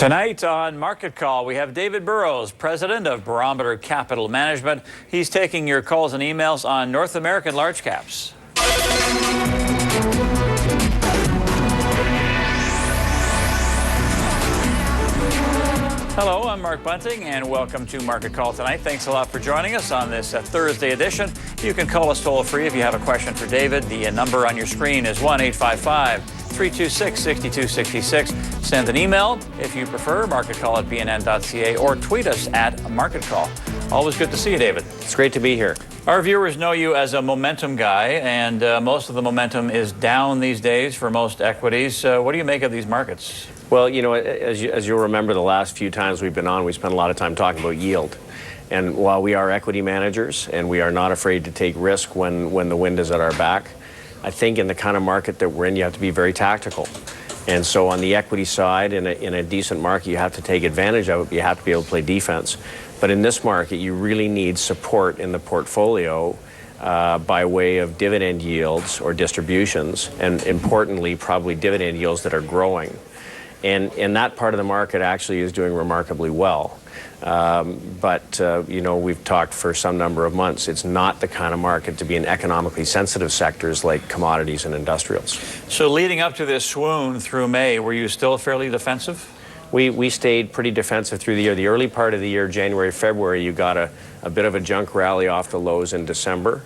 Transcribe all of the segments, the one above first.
Tonight on Market Call, we have David Burrows, president of Barometer Capital Management. He's taking your calls and emails on North American large caps. Hello, I'm Mark Bunting, and welcome to Market Call tonight. Thanks a lot for joining us on this Thursday edition. You can call us toll-free if you have a question for David. The number on your screen is 1-855-326-6266. Send an email if you prefer, marketcall@bnn.ca, or tweet us at MarketCall. Always good to see you, David. It's great to be here. Our viewers know you as a momentum guy, and most of the momentum is down these days for most equities. What do you make of these markets? Well, you know, as you'll remember, the last few times we've been on, we spent a lot of time talking about yield. And while we are equity managers and we are not afraid to take risk when the wind is at our back, I think in the kind of market that we're in, you have to be very tactical. And so on the equity side, in a decent market, you have to take advantage of it, but you have to be able to play defense. But in this market, you really need support in the portfolio by way of dividend yields or distributions, and importantly, probably dividend yields that are growing. And that part of the market actually is doing remarkably well. You know, we've talked for some number of months. It's not the kind of market to be in economically sensitive sectors like commodities and industrials. So leading up to this swoon through May, were you still fairly defensive? We stayed pretty defensive through the year. The early part of the year, January, February, you got a bit of a junk rally off the lows in December.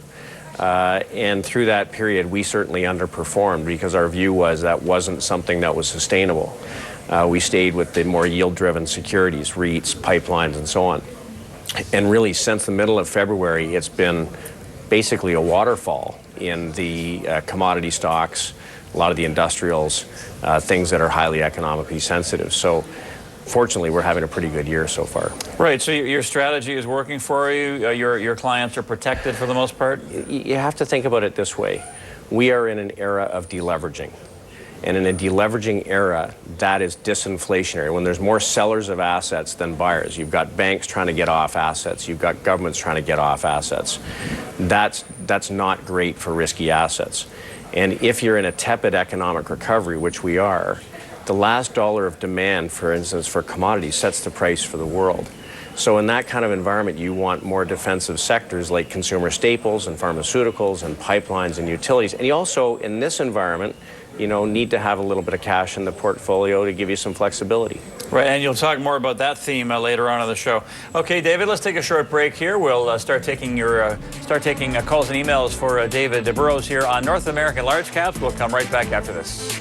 And through that period, we certainly underperformed because our view was that wasn't something that was sustainable. We stayed with the more yield-driven securities, REITs, pipelines, and so on. And really, since the middle of February, it's been basically a waterfall in the commodity stocks, a lot of the industrials, things that are highly economically sensitive. So fortunately, we're having a pretty good year so far. Right, so your strategy is working for you? Your clients are protected for the most part? You have to think about it this way. We are in an era of deleveraging. And in a deleveraging era, that is disinflationary. When there's more sellers of assets than buyers, you've got banks trying to get off assets, you've got governments trying to get off assets. That's not great for risky assets. And if you're in a tepid economic recovery, which we are, the last dollar of demand, for instance, for commodities sets the price for the world. So in that kind of environment, you want more defensive sectors like consumer staples and pharmaceuticals and pipelines and utilities. And you also, in this environment, you know, need to have a little bit of cash in the portfolio to give you some flexibility. Right, and you'll talk more about that theme later on in the show. Okay, David, let's take a short break here. We'll start taking calls and emails for David Burrows here on North American Large Caps. We'll come right back after this.